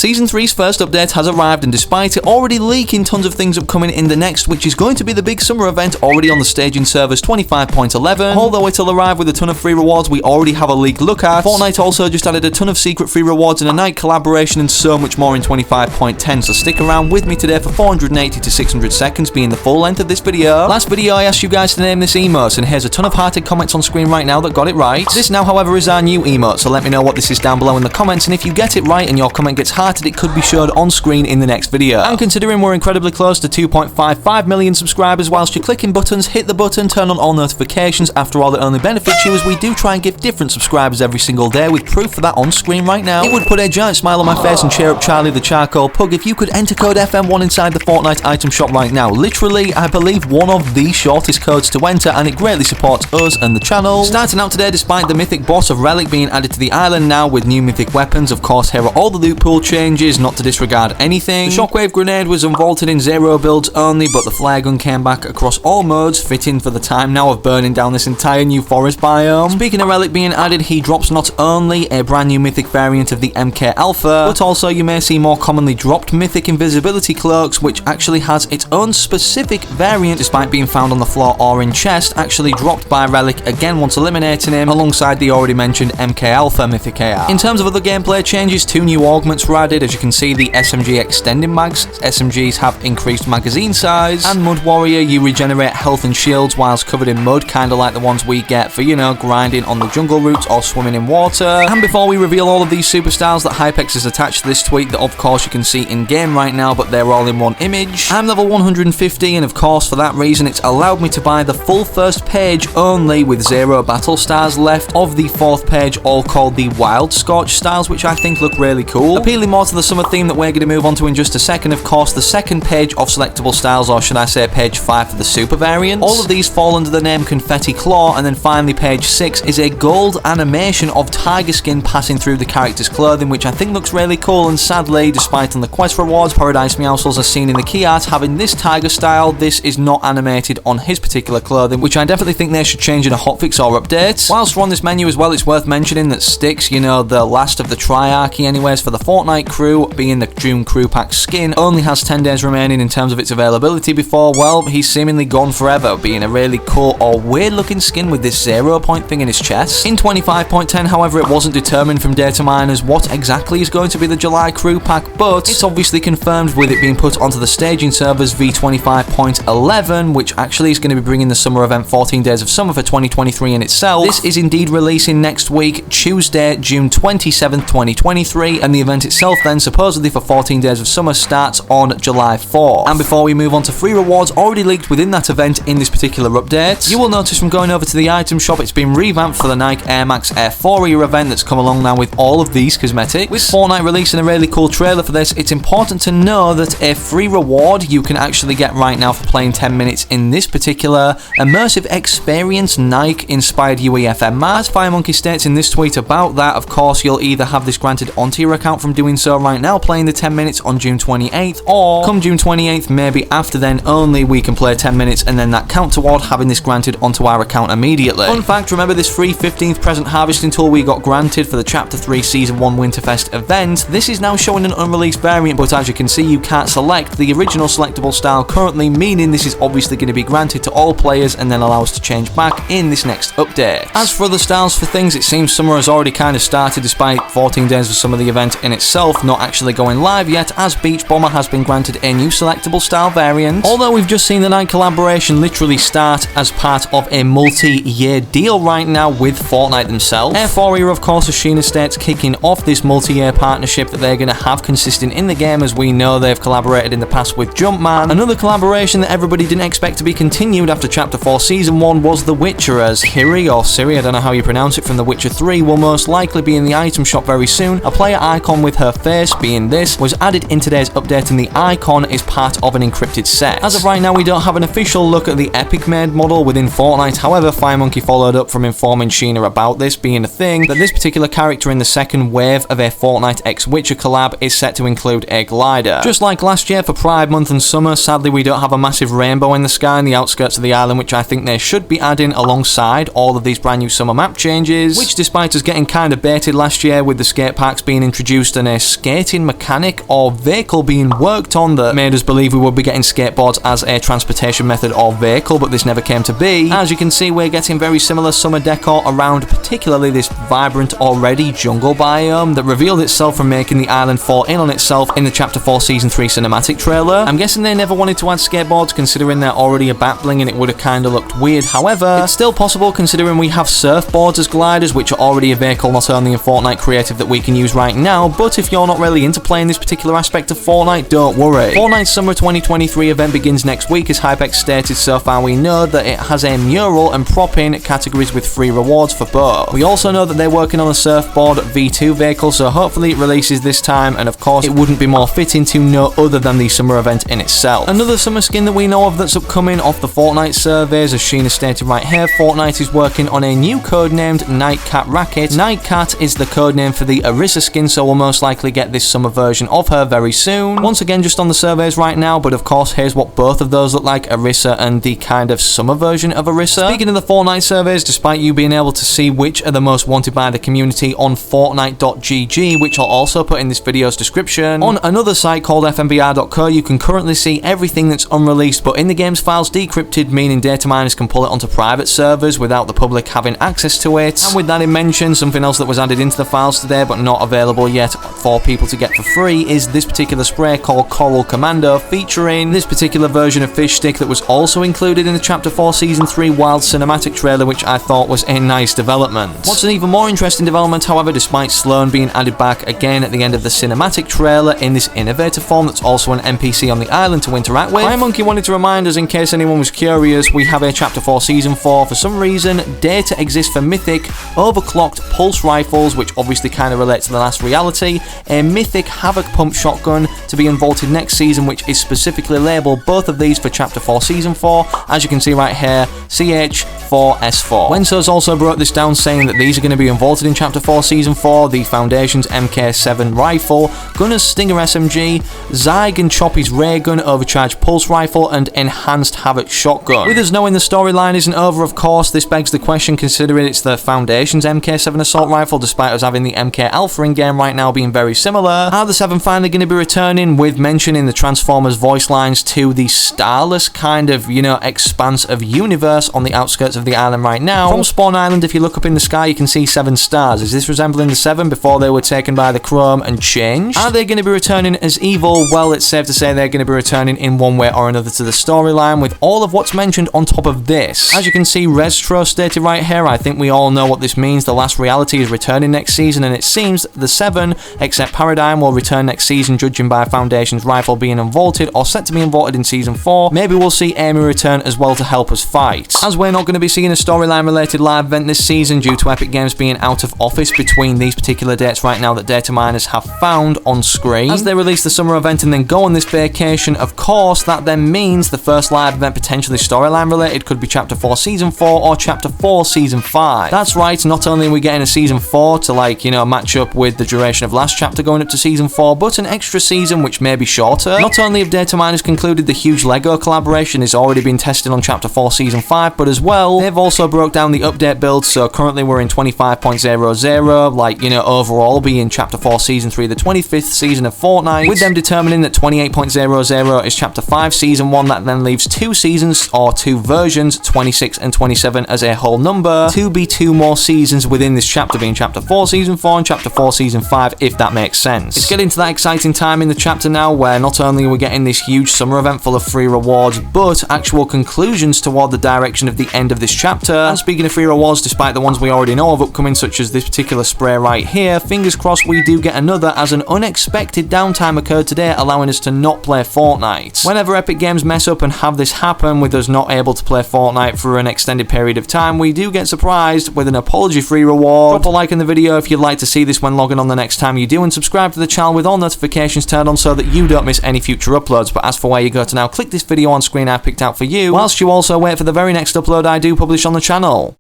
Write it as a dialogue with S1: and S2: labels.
S1: Season 3's first update has arrived, and despite it already leaking tons of things upcoming in the next, which is going to be the big summer event already on the staging servers 25.11, although it'll arrive with a ton of free rewards we already have a leaked look at, Fortnite also just added a ton of secret free rewards and a night collaboration and so much more in 25.10, so stick around with me today for 480 to 600 seconds being the full length of this video. Last video I asked you guys to name this emote, and here's a ton of hearted comments on screen right now that got it right. This now, however, is our new emote, so let me know what this is down below in the comments, and if you get it right and your comment gets hearted, it could be showed on screen in the next video. And considering we're incredibly close to 2.55 million subscribers, whilst you're clicking buttons, hit the button, turn on all notifications. After all, it only benefits you, as we do try and give different subscribers every single day, with proof for that on screen right now. It would put a giant smile on my face and cheer up Charlie the Charcoal Pug if you could enter code FM1 inside the Fortnite item shop right now. Literally, I believe one of the shortest codes to enter, and it greatly supports us and the channel. Starting out today, despite the mythic boss of Relic being added to the island now with new mythic weapons, of course here are all the loot pool changes, not to disregard anything. The shockwave grenade was unvaulted in 0 builds only, but the flare gun came back across all modes, fitting for the time now of burning down this entire new forest biome. Speaking of Relic being added, he drops not only a brand new mythic variant of the MK Alpha, but also you may see more commonly dropped mythic invisibility cloaks, which actually has its own specific variant, despite being found on the floor or in chest, actually dropped by Relic again once eliminating him, alongside the already mentioned MK Alpha mythic AR. In terms of other gameplay changes, 2 new augments were added. As you can see, the SMG extending mags. SMGs have increased magazine size, and Mud Warrior, you regenerate health and shields whilst covered in mud, kinda like the ones we get for, you know, grinding on the jungle routes or swimming in water. And before we reveal all of these superstars that Hypex has attached to this tweet, that of course you can see in game right now, but they're all in one image, I'm level 150, and of course for that reason it's allowed me to buy the full first page only, with 0 battle stars left of the 4th page, all called the Wild Scorch styles, which I think look really cool. Appealing more to the summer theme that we're going to move on to in just a second, of course, the 2nd page of selectable styles, or should I say page 5 for the super variants. All of these fall under the name Confetti Claw, and then finally page 6 is a gold animation of tiger skin passing through the character's clothing, which I think looks really cool, and sadly, despite on the quest rewards, Paradise Meowscles as seen in the key art having this tiger style, this is not animated on his particular clothing, which I definitely think they should change in a hotfix or update. Whilst we're on this menu as well, it's worth mentioning that Styx, you know, the last of the Triarchy anyways, for the Fortnite crew, being the June crew pack skin, only has 10 days remaining in terms of its availability before, well, he's seemingly gone forever, being a really cool or weird looking skin with this 0 point thing in his chest. In 25.10, however, it wasn't determined from data miners what exactly is going to be the July crew pack, but it's obviously confirmed with it being put onto the staging servers v25.11, which actually is going to be bringing the summer event 14 Days of Summer for 2023 in itself. This is indeed releasing next week, Tuesday, June 27th, 2023, and the event itself then supposedly for 14 Days of Summer starts on July 4th. And before we move on to free rewards already leaked within that event in this particular update, you will notice from going over to the item shop, it's been revamped for the Nike Air Max Air 4 event that's come along now with all of these cosmetics. With Fortnite releasing a really cool trailer for this, it's important to know that a free reward you can actually get right now for playing 10 minutes in this particular immersive experience Nike inspired UEFM map. As FireMonkey states in this tweet about that, of course you'll either have this granted onto your account from doing so right now, playing the 10 minutes on June 28th, or come June 28th, maybe after then only, we can play 10 minutes and then that count toward having this granted onto our account immediately. Fun fact, remember this free 15th present harvesting tool we got granted for the Chapter 3 Season 1 Winterfest event? This is now showing an unreleased variant, but as you can see, you can't select the original selectable style currently, meaning this is obviously going to be granted to all players and then allow us to change back in this next update. As for other styles for things, it seems summer has already kind of started despite 14 days of some of the event in itself not actually going live yet, as Beach Bomber has been granted a new selectable style variant. Although we've just seen the Nike collaboration literally start as part of a multi-year deal right now with Fortnite themselves. Air 4 of course, as Sheena states, kicking off this multi-year partnership that they're going to have consistent in the game, as we know they've collaborated in the past with Jumpman. Another collaboration that everybody didn't expect to be continued after Chapter 4 Season 1 was The Witcher, as Hiri, or Siri, I don't know how you pronounce it, from The Witcher 3 will most likely be in the item shop very soon. A player icon with her face, being this, was added in today's update, and the icon is part of an encrypted set. As of right now, we don't have an official look at the Epic made model within Fortnite. However, FireMonkey followed up from informing Sheena about this being a thing, that this particular character in the second wave of a Fortnite x Witcher collab is set to include a glider. Just like last year for Pride Month and summer, sadly we don't have a massive rainbow in the sky in the outskirts of the island, which I think they should be adding alongside all of these brand new summer map changes, which despite us getting kind of baited last year with the skate parks being introduced and a skating mechanic or vehicle being worked on that made us believe we would be getting skateboards as a transportation method or vehicle, but this never came to be. As you can see, we're getting very similar summer decor around particularly this vibrant already jungle biome that revealed itself from making the island fall in on itself in the Chapter 4 Season 3 cinematic trailer. I'm guessing they never wanted to add skateboards considering they're already a back bling and it would have kinda looked weird. However, it's still possible considering we have surfboards as gliders, which are already a vehicle not only in Fortnite creative that we can use right now, but if you're not really into playing this particular aspect of Fortnite, don't worry. Fortnite's Summer 2023 event begins next week, as Hypex stated. So far we know that it has a mural and prop-in categories with free rewards for both. We also know that they're working on a surfboard V2 vehicle, so hopefully it releases this time, and of course it wouldn't be more fitting to no other than the summer event in itself. Another summer skin that we know of that's upcoming off the Fortnite surveys, as Sheena stated right here, Fortnite is working on a new code named Nightcat Racket. Nightcat is the code name for the Orisa skin, so we'll most likely get this summer version of her very soon. Once again, just on the surveys right now, but of course here's what both of those look like, Orisa and the kind of summer version of Orisa. Speaking of the Fortnite surveys, despite you being able to see which are the most wanted by the community on Fortnite.gg, which I'll also put in this video's description, on another site called fmbr.co you can currently see everything that's unreleased but in the game's files decrypted, meaning data miners can pull it onto private servers without the public having access to it. And with that in mention, something else that was added into the files today but not available yet for people to get for free is this particular spray called Coral Commando, featuring this particular version of Fish Stick that was also included in the Chapter 4 Season 3 Wild cinematic trailer, which I thought was a nice development. What's an even more interesting development, however, despite Sloan being added back again at the end of the cinematic trailer in this innovator form that's also an NPC on the island to interact with, MyMonkey wanted to remind us, in case anyone was curious, we have a Chapter 4 Season 4. For some reason, data exists for mythic overclocked pulse rifles, which obviously kind of relates to the last reality, a mythic Havoc pump shotgun to be unvaulted next season, which is specifically labeled both of these for Chapter 4 Season 4, as you can see right here, CH4S4. Wenso's also broke this down, saying that these are going to be unvaulted in Chapter 4 Season 4, the Foundation's MK7 rifle, Gunner's Stinger SMG, Zyg and Choppy's ray gun, overcharged pulse rifle, and enhanced Havoc shotgun. With us knowing the storyline isn't over, of course, this begs the question, considering it's the Foundation's MK7 assault rifle, despite us having the MK Alpha in game right now being very similar. Are the 7 finally going to be returning, with mention in the Transformers voice lines to the starless kind of, expanse of universe on the outskirts of the island right now? From Spawn Island, if you look up in the sky, you can see 7 stars. Is this resembling the 7 before they were taken by the Chrome and changed? Are they going to be returning as evil? Well, it's safe to say they're going to be returning in one way or another to the storyline, with all of what's mentioned on top of this. As you can see, Restro stated right here, I think we all know what this means. The last reality is returning next season, and it seems the 7, except Paradigm, will return next season, judging by Foundation's rifle being unvaulted or set to be unvaulted in Season 4. Maybe we'll see Amy return as well to help us fight. As we're not going to be seeing a storyline related live event this season due to Epic Games being out of office between these particular dates right now that data miners have found on screen, as they release the summer event and then go on this vacation, of course that then means the first live event potentially storyline related could be Chapter 4 Season 4 or Chapter 4 Season 5. That's right, not only are we getting a Season 4 to match up with the duration of last chapter going up to Season 4, but an extra season which may be shorter. Not only have data miners concluded the huge LEGO collaboration is already been tested on Chapter 4 Season 5, but as well, they've also broke down the update build, so currently we're in 25.00, overall being Chapter 4 Season 3, the 25th season of Fortnite, with them determining that 28.00 is Chapter 5 Season 1, that then leaves 2 seasons, or 2 versions, 26 and 27 as a whole number, to be 2 more seasons within this chapter, being Chapter 4 Season 4 and Chapter 4 Season 5, if that makes sense. It's getting to that exciting time in the chapter now where not only are we getting this huge summer event full of free rewards, but actual conclusions toward the direction of the end of this chapter. And speaking of free rewards, despite the ones we already know of upcoming, such as this particular spray right here, fingers crossed we do get another, as an unexpected downtime occurred today, allowing us to not play Fortnite. Whenever Epic Games mess up and have this happen with us not able to play Fortnite for an extended period of time, we do get surprised with an apology free reward. Drop a like in the video if you'd like to see this when logging on the next time you do, and subscribe to the channel with all notifications turned on so that you don't miss any future uploads. But as for where you go to now, click this video on screen I've picked out for you, whilst you also wait for the very next upload I do publish on the channel.